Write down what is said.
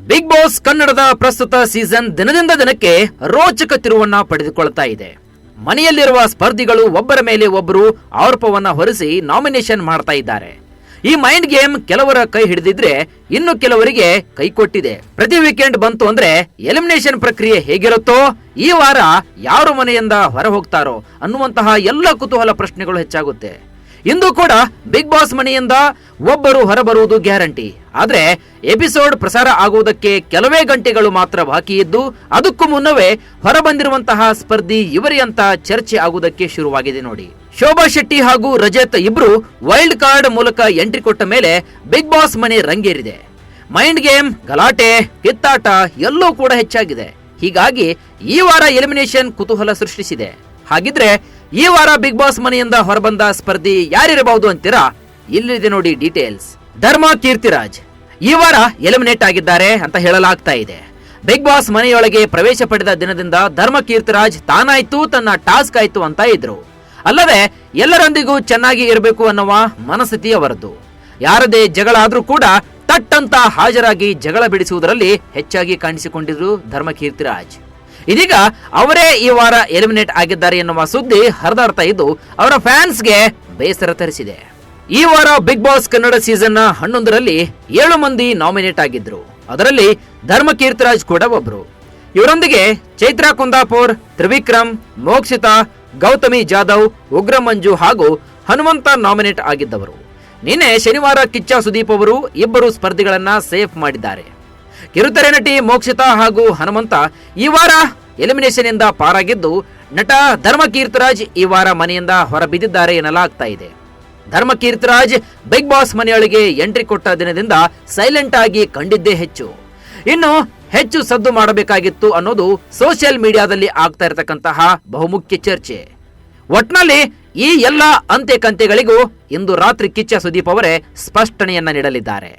Big boss ಕನ್ನಡದ ಪ್ರಸ್ತುತ season ದಿನದಿಂದ ದಿನಕ್ಕೆ ರೋಚಕ ತಿರುವನ್ನ ಪಡೆದುಕೊಳ್ತಾ ಇದೆ. ಮನೆಯಲ್ಲಿರುವ ಸ್ಪರ್ಧಿಗಳು ಒಬ್ಬರ ಮೇಲೆ ಒಬ್ಬರು ಆರೋಪವನ್ನ ಹೊರಿಸಿ ನಾಮಿನೇಷನ್ ಮಾಡ್ತಾ ಇದ್ದಾರೆ. ಈ ಮೈಂಡ್ ಗೇಮ್ ಕೆಲವರ ಕೈ ಹಿಡಿದಿದ್ರೆ ಇನ್ನು ಕೆಲವರಿಗೆ ಕೈ ಕೊಟ್ಟಿದೆ. ಪ್ರತಿ ವೀಕೆಂಡ್ ಬಂತು ಅಂದ್ರೆ ಎಲಿಮಿನೇಷನ್ ಪ್ರಕ್ರಿಯೆ ಹೇಗಿರುತ್ತೋ, ಈ ವಾರ ಯಾರು ಮನೆಯಿಂದ ಹೊರ ಹೋಗ್ತಾರೋ ಅನ್ನುವಂತಹ ಎಲ್ಲ ಕುತೂಹಲ ಪ್ರಶ್ನೆಗಳು ಹೆಚ್ಚಾಗುತ್ತೆ. ಇಂದು ಕೂಡ ಬಿಗ್ ಬಾಸ್ ಮನೆಯಿಂದ ಒಬ್ಬರು ಹೊರಬರುವುದು ಗ್ಯಾರಂಟಿ. ಆದ್ರೆ ಎಪಿಸೋಡ್ ಪ್ರಸಾರ ಆಗುವುದಕ್ಕೆ ಕೆಲವೇ ಗಂಟೆಗಳು ಮಾತ್ರ ಬಾಕಿ ಇದ್ದು, ಅದಕ್ಕೂ ಮುನ್ನವೇ ಹೊರಬಂದಿರುವಂತಹ ಸ್ಪರ್ಧಿ ಇವರೇ ಅಂತ ಚರ್ಚೆ ಆಗುವುದಕ್ಕೆ ಶುರುವಾಗಿದೆ ನೋಡಿ. ಶೋಭಾ ಶೆಟ್ಟಿ ಹಾಗೂ ರಜತ್ ಇಬ್ರು ವೈಲ್ಡ್ ಕಾರ್ಡ್ ಮೂಲಕ ಎಂಟ್ರಿ ಕೊಟ್ಟ ಮೇಲೆ ಬಿಗ್ ಬಾಸ್ ಮನೆ ರಂಗೇರಿದೆ. ಮೈಂಡ್ ಗೇಮ್, ಗಲಾಟೆ, ಕಿತ್ತಾಟ ಎಲ್ಲವೂ ಕೂಡ ಹೆಚ್ಚಾಗಿದೆ. ಹೀಗಾಗಿ ಈ ವಾರ ಎಲಿಮಿನೇಷನ್ ಕುತೂಹಲ ಸೃಷ್ಟಿಸಿದೆ. ಹಾಗಿದ್ರೆ ಈ ವಾರ ಬಿಗ್ ಬಾಸ್ ಮನೆಯಿಂದ ಹೊರಬಂದ ಸ್ಪರ್ಧಿ ಯಾರಿರಬಹುದು ಅಂತೀರಾ? ಇಲ್ಲಿದೆ ನೋಡಿ ಡೀಟೇಲ್ಸ್. ಧರ್ಮ ಕೀರ್ತಿರಾಜ್ ಈ ವಾರ ಎಲಿಮಿನೇಟ್ ಆಗಿದ್ದಾರೆ ಅಂತ ಹೇಳಲಾಗ್ತಾ ಇದೆ. ಬಿಗ್ ಬಾಸ್ ಮನೆಯೊಳಗೆ ಪ್ರವೇಶ ಪಡೆದ ದಿನದಿಂದ ಧರ್ಮ ಕೀರ್ತಿರಾಜ್ ತಾನಾಯ್ತು, ತನ್ನ ಟಾಸ್ಕ್ ಆಯ್ತು ಅಂತ ಇದ್ರು. ಅಲ್ಲದೆ ಎಲ್ಲರೊಂದಿಗೂ ಚೆನ್ನಾಗಿ ಇರಬೇಕು ಅನ್ನುವ ಮನಸ್ಥಿತಿ ಅವರದ್ದು. ಯಾರದೇ ಜಗಳ ಆದ್ರೂ ಕೂಡ ತಟ್ಟಂತ ಹಾಜರಾಗಿ ಜಗಳ ಬಿಡಿಸುವುದರಲ್ಲಿ ಹೆಚ್ಚಾಗಿ ಕಾಣಿಸಿಕೊಂಡಿದ್ರು ಧರ್ಮ ಕೀರ್ತಿರಾಜ್. ಇದೀಗ ಅವರೇ ಈ ವಾರ ಎಲಿಮಿನೇಟ್ ಆಗಿದ್ದಾರೆ ಎನ್ನುವ ಸುದ್ದಿ ಹರಿದಾಡ್ತಾ ಇದ್ದು ಅವರ ಫ್ಯಾನ್ಸ್ಗೆ ಬೇಸರ ತರಿಸಿದೆ. ಈ ವಾರ ಬಿಗ್ ಬಾಸ್ ಕನ್ನಡ ಸೀಸನ್ 11ರಲ್ಲಿ 7 ಮಂದಿ ನಾಮಿನೇಟ್ ಆಗಿದ್ರು. ಅದರಲ್ಲಿ ಧರ್ಮ ಕೀರ್ತಿರಾಜ್ ಕೂಡ ಒಬ್ರು. ಇವರೊಂದಿಗೆ ಚೈತ್ರಾ ಕುಂದಾಪುರ್, ತ್ರಿವಿಕ್ರಮ್, ಮೋಕ್ಷಿತಾ, ಗೌತಮಿ ಜಾಧವ್, ಉಗ್ರ ಮಂಜು ಹಾಗೂ ಹನುಮಂತ ನಾಮಿನೇಟ್ ಆಗಿದ್ದವರು. ನಿನ್ನೆ ಶನಿವಾರ ಕಿಚ್ಚ ಸುದೀಪ್ ಅವರು ಇಬ್ಬರು ಸ್ಪರ್ಧಿಗಳನ್ನ ಸೇಫ್ ಮಾಡಿದ್ದಾರೆ. ಕಿರುತೆರೆ ನಟಿ ಮೋಕ್ಷಿತಾ ಹಾಗೂ ಹನುಮಂತ ಈ ವಾರ ಎಲಿಮಿನೇಷನ್ ಇಂದ ಪಾರಾಗಿದ್ದು, ನಟ ಧರ್ಮ ಕೀರ್ತಿರಾಜ್ ಈ ವಾರ ಮನೆಯಿಂದ ಹೊರಬಿದ್ದಿದ್ದಾರೆ ಎನ್ನಲಾಗ್ತಾ ಇದೆ. ಧರ್ಮ ಕೀರ್ತಿರಾಜ್ ಬಿಗ್ ಬಾಸ್ ಮನೆಯೊಳಗೆ ಎಂಟ್ರಿ ಕೊಟ್ಟ ದಿನದಿಂದ ಸೈಲೆಂಟ್ ಆಗಿ ಕಂಡಿದ್ದೇ ಹೆಚ್ಚು. ಇನ್ನು ಹೆಚ್ಚು ಸದ್ದು ಮಾಡಬೇಕಾಗಿತ್ತು ಅನ್ನೋದು ಸೋಷಿಯಲ್ ಮೀಡಿಯಾದಲ್ಲಿ ಆಗ್ತಾ ಇರತಕ್ಕಂತಹ ಬಹುಮುಖ್ಯ ಚರ್ಚೆ. ಒಟ್ನಲ್ಲಿ ಈ ಎಲ್ಲ ಅಂತೆ ಕಂತೆಗಳಿಗೂ ಇಂದು ರಾತ್ರಿ ಕಿಚ್ಚ ಸುದೀಪ್ ಅವರೇ ಸ್ಪಷ್ಟನೆಯನ್ನ ನೀಡಲಿದ್ದಾರೆ.